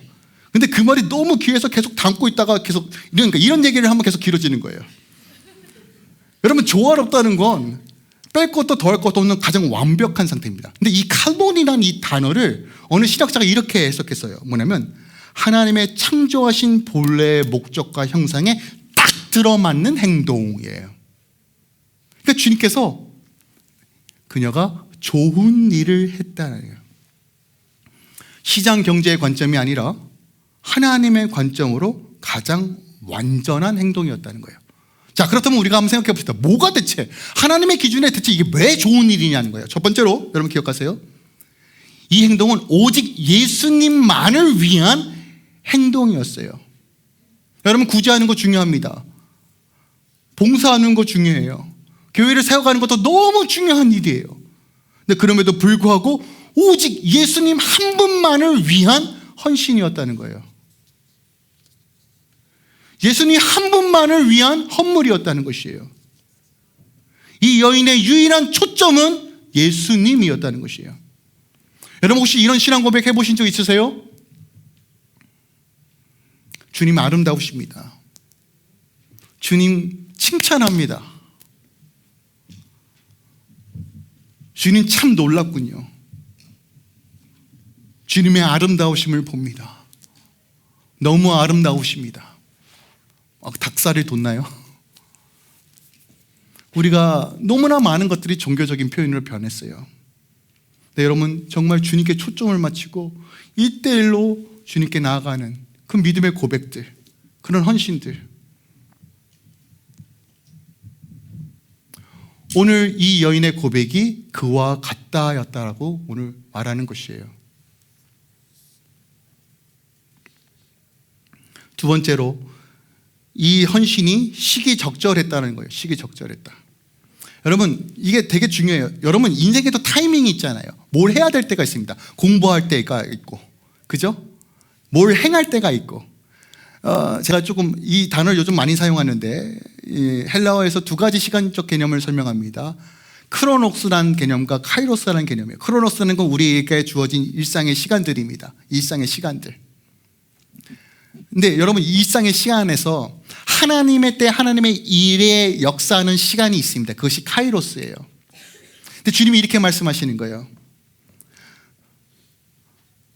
근데 그 말이 너무 귀에서 계속 담고 있다가 계속, 그러니까 이런 얘기를 하면 계속 길어지는 거예요. 여러분 조화롭다는 건 뺄 것도 더할 것도 없는 가장 완벽한 상태입니다. 근데 이 칼론이라는 이 단어를 어느 신학자가 이렇게 해석했어요. 뭐냐면 하나님의 창조하신 본래의 목적과 형상에 딱 들어맞는 행동이에요. 그러니까 주님께서 그녀가 좋은 일을 했다는 거예요. 시장 경제의 관점이 아니라 하나님의 관점으로 가장 완전한 행동이었다는 거예요. 자, 그렇다면 우리가 한번 생각해 봅시다. 뭐가 대체 하나님의 기준에 대체 이게 왜 좋은 일이냐는 거예요. 첫 번째로 여러분 기억하세요. 이 행동은 오직 예수님만을 위한 행동이었어요. 여러분 구제하는 거 중요합니다. 봉사하는 거 중요해요. 교회를 세워가는 것도 너무 중요한 일이에요. 근데 그럼에도 불구하고 오직 예수님 한 분만을 위한 헌신이었다는 거예요. 예수님 한 분만을 위한 헌물이었다는 것이에요. 이 여인의 유일한 초점은 예수님이었다는 것이에요. 여러분 혹시 이런 신앙 고백 해보신 적 있으세요? 주님 아름다우십니다. 주님 칭찬합니다. 주님 참 놀랍군요. 주님의 아름다우심을 봅니다. 너무 아름다우십니다. 닭살이 돋나요? 우리가 너무나 많은 것들이 종교적인 표현으로 변했어요. 네, 여러분 정말 주님께 초점을 맞추고 1대1로 주님께 나아가는 그 믿음의 고백들, 그런 헌신들. 오늘 이 여인의 고백이 그와 같다였다라고 오늘 말하는 것이에요. 두 번째로 이 헌신이 시기적절했다는 거예요. 시기적절했다. 여러분 이게 되게 중요해요. 여러분 인생에도 타이밍이 있잖아요. 뭘 해야 될 때가 있습니다. 공부할 때가 있고, 그죠? 뭘 행할 때가 있고. 제가 조금 이 단어를 요즘 많이 사용하는데 헬라어에서 두 가지 시간적 개념을 설명합니다. 크로노스라는 개념과 카이로스라는 개념이에요. 크로노스는 건 우리에게 주어진 일상의 시간들입니다. 일상의 시간들. 근데 여러분 일상의 시간에서 하나님의 때 하나님의 일에 역사하는 시간이 있습니다. 그것이 카이로스예요. 근데 주님이 이렇게 말씀하시는 거예요.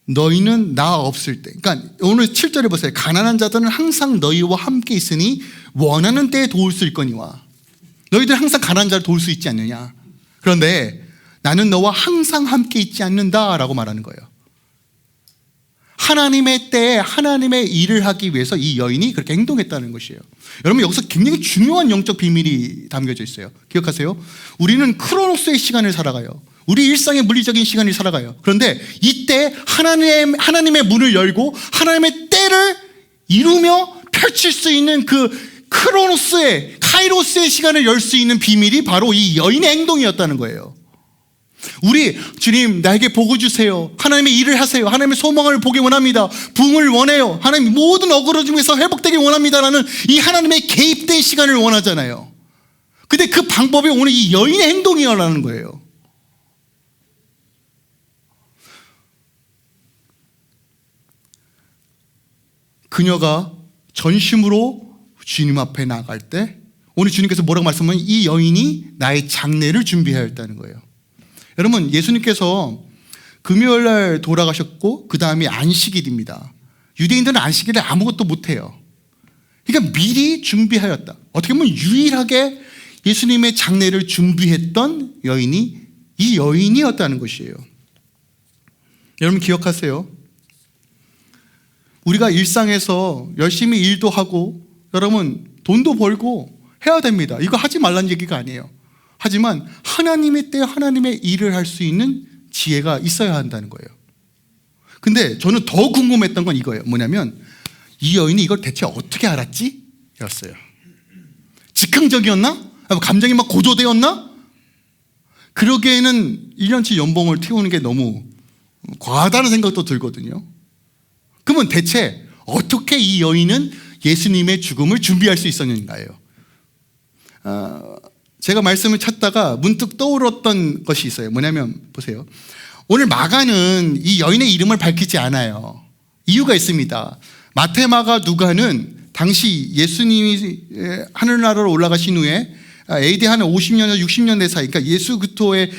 너희는 나 없을 때, 그러니까 오늘 7절에 보세요. 가난한 자들은 항상 너희와 함께 있으니 원하는 때에 도울 수 있거니와. 너희들 항상 가난한 자를 도울 수 있지 않느냐. 그런데 나는 너와 항상 함께 있지 않는다라고 말하는 거예요. 하나님의 때에 하나님의 일을 하기 위해서 이 여인이 그렇게 행동했다는 것이에요. 여러분 여기서 굉장히 중요한 영적 비밀이 담겨져 있어요. 기억하세요? 우리는 크로노스의 시간을 살아가요. 우리 일상의 물리적인 시간을 살아가요. 그런데 이때 하나님의 문을 열고 하나님의 때를 이루며 펼칠 수 있는 그 크로노스의 카이로스의 시간을 열 수 있는 비밀이 바로 이 여인의 행동이었다는 거예요. 우리 주님 나에게 복을 주세요. 하나님의 일을 하세요. 하나님의 소망을 보기 원합니다. 부흥을 원해요. 하나님 모든 어그로 중에서 회복되기 원합니다라는 이 하나님의 개입된 시간을 원하잖아요. 근데 그 방법이 오늘 이 여인의 행동이라는 거예요. 그녀가 전심으로 주님 앞에 나갈 때 오늘 주님께서 뭐라고 말씀하면 이 여인이 나의 장례를 준비하였다는 거예요. 여러분, 예수님께서 금요일 날 돌아가셨고 그 다음에 안식일입니다. 유대인들은 안식일에 아무것도 못해요. 그러니까 미리 준비하였다. 어떻게 보면 유일하게 예수님의 장례를 준비했던 여인이 이 여인이었다는 것이에요. 여러분 기억하세요. 우리가 일상에서 열심히 일도 하고 여러분 돈도 벌고 해야 됩니다. 이거 하지 말라는 얘기가 아니에요. 하지만 하나님의 때 하나님의 일을 할 수 있는 지혜가 있어야 한다는 거예요. 근데 저는 더 궁금했던 건 이거예요. 뭐냐면 이 여인이 이걸 대체 어떻게 알았지? 였어요. 즉흥적이었나? 감정이 막 고조되었나? 그러기에는 1년치 연봉을 태우는 게 너무 과하다는 생각도 들거든요. 그러면 대체 어떻게 이 여인은 예수님의 죽음을 준비할 수 있었는가요? 제가 말씀을 찾다가 문득 떠올랐던 것이 있어요. 뭐냐면 보세요. 오늘 마가는 이 여인의 이름을 밝히지 않아요. 이유가 있습니다. 마태, 마가, 누가는 당시 예수님이 하늘나라로 올라가신 후에 AD 한 50년, 60년대 사이, 그러니까 예수 그리스도의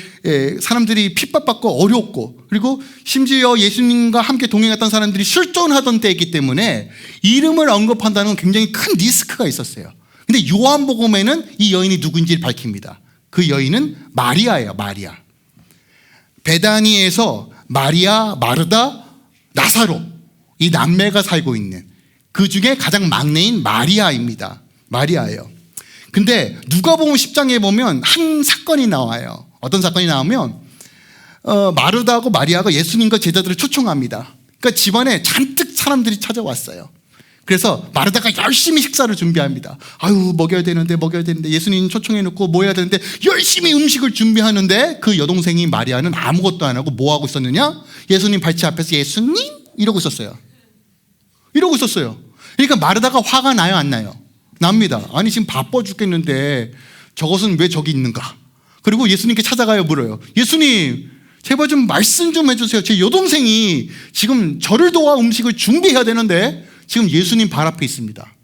사람들이 핍박받고 어렵고, 그리고 심지어 예수님과 함께 동행했던 사람들이 실존하던 때이기 때문에 이름을 언급한다는 건 굉장히 큰 리스크가 있었어요. 근데 요한복음에는 이 여인이 누구인지를 밝힙니다. 그 여인은 마리아예요. 마리아. 베다니에서 마리아, 마르다, 나사로 이 남매가 살고 있는 그 중에 가장 막내인 마리아입니다. 마리아예요. 근데 누가복음 10장에 보면 한 사건이 나와요. 어떤 사건이 나오면 마르다하고 마리아가 예수님과 제자들을 초청합니다. 그러니까 집안에 잔뜩 사람들이 찾아왔어요. 그래서 마르다가 열심히 식사를 준비합니다. 아유 먹여야 되는데 예수님 초청해놓고 뭐 해야 되는데 열심히 음식을 준비하는데 그 여동생이 마리아는 아무것도 안 하고 뭐 하고 있었느냐? 예수님 발치 앞에서 예수님? 이러고 있었어요. 그러니까 마르다가 화가 나요 안 나요? 납니다. 아니 지금 바빠 죽겠는데 저것은 왜 저기 있는가? 그리고 예수님께 찾아가요. 물어요. 예수님 제발 좀 말씀 좀 해주세요. 제 여동생이 지금 저를 도와 음식을 준비해야 되는데 지금 예수님 발 앞에 있습니다.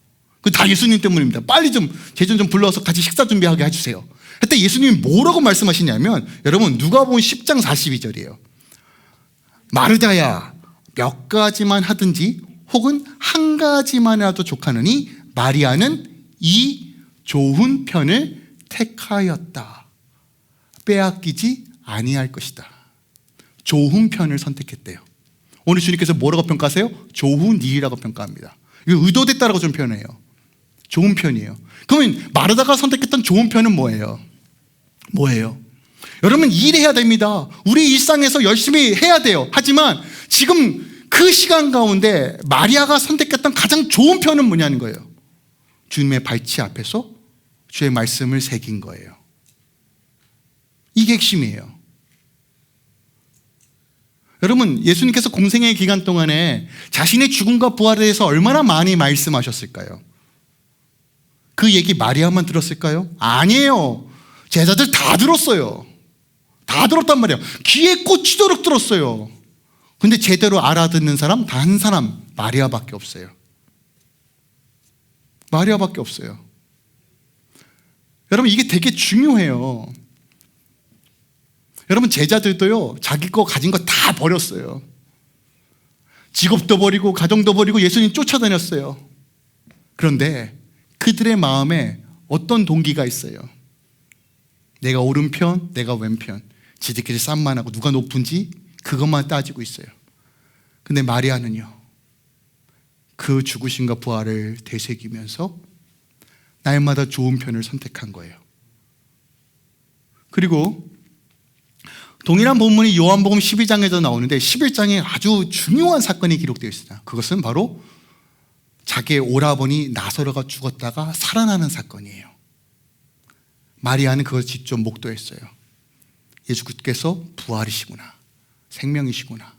그 다 예수님 때문입니다. 빨리 좀 제 좀 불러서 같이 식사 준비하게 해주세요. 그때 예수님이 뭐라고 말씀하시냐면 여러분 누가복음 10장 42절이에요. 마르다야 몇 가지만 하든지 혹은 한 가지만이라도 족하느니 마리아는 이 좋은 편을 택하였다. 빼앗기지 아니할 것이다. 좋은 편을 선택했대요. 오늘 주님께서 뭐라고 평가하세요? 좋은 일이라고 평가합니다. 이거 의도됐다라고 좀 표현해요. 좋은 편이에요. 그러면 마르다가 선택했던 좋은 편은 뭐예요? 여러분 일해야 됩니다. 우리 일상에서 열심히 해야 돼요. 하지만 지금 그 시간 가운데 마리아가 선택했던 가장 좋은 편은 뭐냐는 거예요. 주님의 발치 앞에서 주의 말씀을 새긴 거예요. 이게 핵심이에요. 여러분 예수님께서 공생의 기간 동안에 자신의 죽음과 부활에 대해서 얼마나 많이 말씀하셨을까요? 그 얘기 마리아만 들었을까요? 아니에요. 제자들 다 들었어요. 다 들었단 말이에요. 귀에 꽂히도록 들었어요. 근데 제대로 알아듣는 사람 단 한 사람 마리아밖에 없어요. 마리아밖에 없어요. 여러분 이게 되게 중요해요. 여러분 제자들도요 자기 거 가진 거 다 버렸어요. 직업도 버리고 가정도 버리고 예수님 쫓아다녔어요. 그런데 그들의 마음에 어떤 동기가 있어요. 내가 오른편 내가 왼편 지들끼리 싸움만 하고 누가 높은지 그것만 따지고 있어요. 근데 마리아는요 그 죽으심과 부활을 되새기면서 날마다 좋은 편을 선택한 거예요. 그리고 동일한 본문이 요한복음 12장에도 나오는데 11장에 아주 중요한 사건이 기록되어 있습니다. 그것은 바로 자기의 오라버니 나사로가 죽었다가 살아나는 사건이에요. 마리아는 그걸 직접 목도했어요. 예수께서 부활이시구나, 생명이시구나.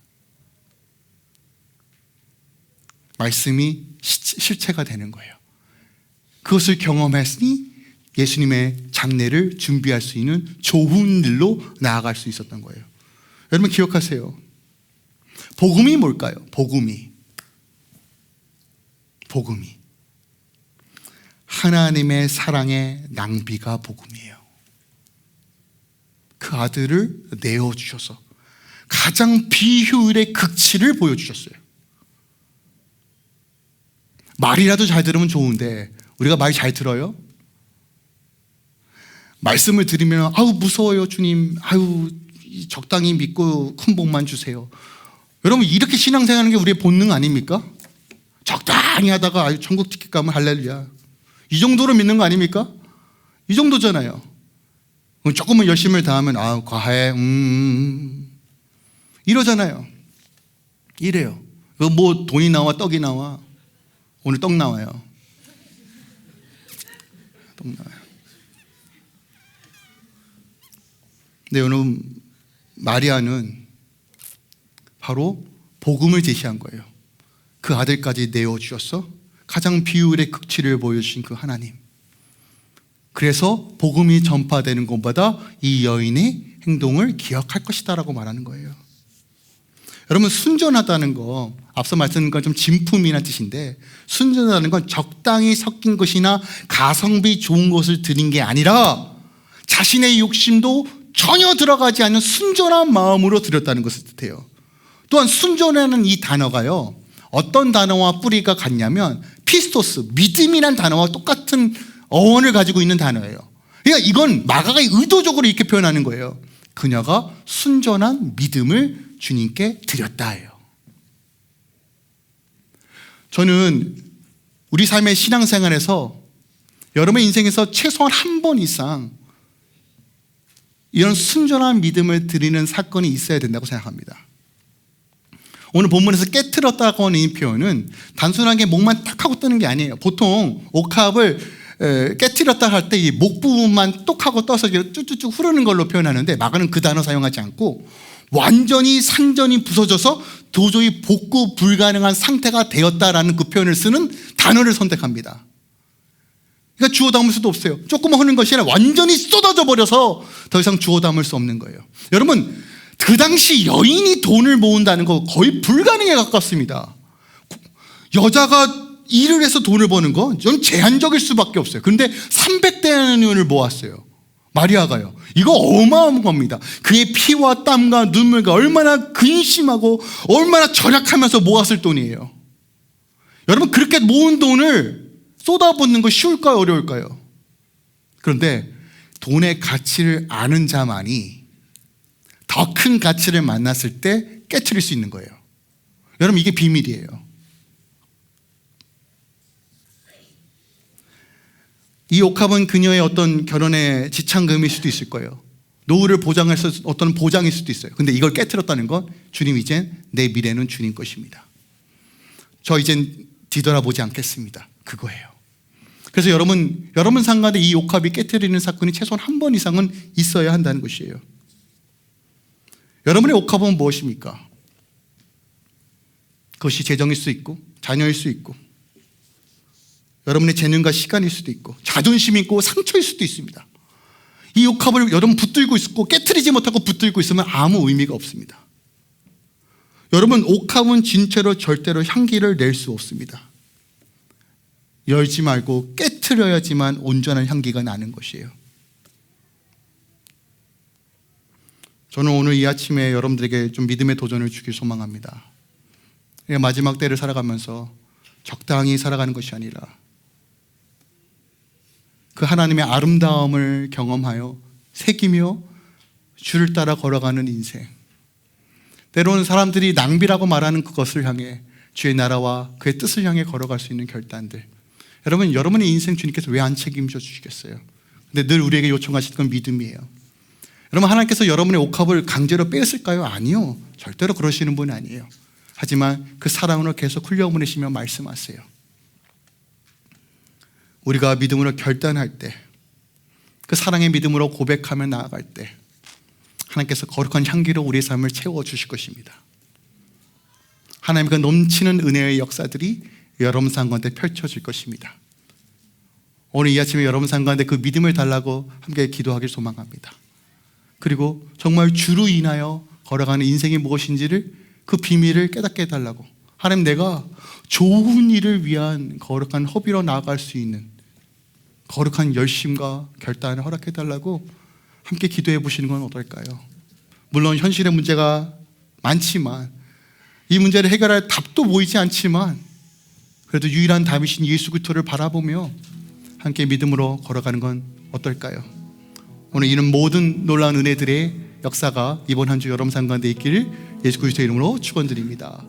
말씀이 실체가 되는 거예요. 그것을 경험했으니 예수님의 장례를 준비할 수 있는 좋은 일로 나아갈 수 있었던 거예요. 여러분 기억하세요. 복음이 뭘까요? 복음이 하나님의 사랑의 낭비가 복음이에요. 그 아들을 내어주셔서 가장 비효율의 극치를 보여주셨어요. 말이라도 잘 들으면 좋은데 우리가 말 잘 들어요? 말씀을 들으면 아우 무서워요 주님, 아우 적당히 믿고 큰 복만 주세요. 여러분 이렇게 신앙생활하는 게 우리의 본능 아닙니까? 적당히 하다가 아유 천국 티켓 가면 할렐루야, 이 정도로 믿는 거 아닙니까? 이 정도잖아요. 조금만 열심을 다하면 아 과해 이러잖아요. 이래요. 뭐 돈이 나와 떡이 나와. 오늘 떡 나와요. 떡 나와요. 근데 여러분 마리아는 바로 복음을 제시한 거예요. 그 아들까지 내어주셔서 가장 비율의 극치를 보여주신 그 하나님. 그래서 복음이 전파되는 것보다 이 여인의 행동을 기억할 것이다 라고 말하는 거예요. 여러분 순전하다는 거 앞서 말씀드린 건 좀 진품이라는 뜻인데, 순전하다는 건 적당히 섞인 것이나 가성비 좋은 것을 드린 게 아니라 자신의 욕심도 전혀 들어가지 않는 순전한 마음으로 드렸다는 것을 뜻해요. 또한 순전하는 이 단어가요, 어떤 단어와 뿌리가 같냐면 피스토스, 믿음이란 단어와 똑같은 어원을 가지고 있는 단어예요. 그러니까 이건 마가가 의도적으로 이렇게 표현하는 거예요. 그녀가 순전한 믿음을 주님께 드렸다예요. 저는 우리 삶의 신앙생활에서 여러분의 인생에서 최소한 한 번 이상 이런 순전한 믿음을 드리는 사건이 있어야 된다고 생각합니다. 오늘 본문에서 깨트렸다고 하는 이 표현은 단순하게 목만 딱 하고 뜨는 게 아니에요. 보통 옥합을 깨트렸다 할 때 이 목 부분만 똑 하고 떠서 쭉쭉쭉 흐르는 걸로 표현하는데, 마가는 그 단어 사용하지 않고 완전히 산전이 부서져서 도저히 복구 불가능한 상태가 되었다라는 그 표현을 쓰는 단어를 선택합니다. 그러니까 주워 담을 수도 없어요. 조금만 흐르는 것이 아니라 완전히 쏟아져 버려서 더 이상 주워 담을 수 없는 거예요. 여러분 그 당시 여인이 돈을 모은다는 거 거의 불가능에 가깝습니다. 여자가 일을 해서 돈을 버는 거 좀 제한적일 수밖에 없어요. 그런데 300데나리온을 모았어요. 마리아가요. 이거 어마어마한 겁니다. 그의 피와 땀과 눈물과 얼마나 근심하고 얼마나 절약하면서 모았을 돈이에요. 여러분 그렇게 모은 돈을 쏟아붓는 거 쉬울까요? 어려울까요? 그런데 돈의 가치를 아는 자만이 더 큰 가치를 만났을 때 깨트릴 수 있는 거예요. 여러분 이게 비밀이에요. 이 옥합은 그녀의 어떤 결혼의 지참금일 수도 있을 거예요. 노후를 보장해서 어떤 보장일 수도 있어요. 근데 이걸 깨트렸다는 건 주님 이젠 내 미래는 주님 것입니다. 저 이젠 뒤돌아보지 않겠습니다. 그거예요. 그래서 여러분 상가에 이 옥합이 깨트리는 사건이 최소한 한 번 이상은 있어야 한다는 것이에요. 여러분의 옥합은 무엇입니까? 그것이 재정일 수 있고 자녀일 수 있고 여러분의 재능과 시간일 수도 있고 자존심이 있고 상처일 수도 있습니다. 이 옥합을 여러분 붙들고 있고 깨트리지 못하고 붙들고 있으면 아무 의미가 없습니다. 여러분 옥합은 진짜로 절대로 향기를 낼 수 없습니다. 열지 말고 깨트려야지만 온전한 향기가 나는 것이에요. 저는 오늘 이 아침에 여러분들에게 좀 믿음의 도전을 주길 소망합니다. 마지막 때를 살아가면서 적당히 살아가는 것이 아니라 그 하나님의 아름다움을 경험하여 새기며 주를 따라 걸어가는 인생. 때로는 사람들이 낭비라고 말하는 그것을 향해 주의 나라와 그의 뜻을 향해 걸어갈 수 있는 결단들. 여러분의 인생 주님께서 왜 안 책임져 주시겠어요? 근데 늘 우리에게 요청하시는 건 믿음이에요. 여러분 하나님께서 여러분의 옥합을 강제로 뺐을까요? 아니요. 절대로 그러시는 분 아니에요. 하지만 그 사랑으로 계속 흘려보내시며 말씀하세요. 우리가 믿음으로 결단할 때, 그 사랑의 믿음으로 고백하며 나아갈 때 하나님께서 거룩한 향기로 우리의 삶을 채워주실 것입니다. 하나님과 넘치는 은혜의 역사들이 여러분 삶 가운데 펼쳐질 것입니다. 오늘 이 아침에 여러분 삶 가운데 그 믿음을 달라고 함께 기도하길 소망합니다. 그리고 정말 주로 인하여 걸어가는 인생이 무엇인지를 그 비밀을 깨닫게 해달라고, 하나님 내가 좋은 일을 위한 거룩한 허비로 나아갈 수 있는 거룩한 열심과 결단을 허락해달라고 함께 기도해 보시는 건 어떨까요? 물론 현실의 문제가 많지만, 이 문제를 해결할 답도 보이지 않지만, 그래도 유일한 답이신 예수 그리스도를 바라보며 함께 믿음으로 걸어가는 건 어떨까요? 오늘 이런 모든 놀라운 은혜들의 역사가 이번 한 주 여러분 삶 가운데 있기를 예수 그리스도의 이름으로 축원드립니다.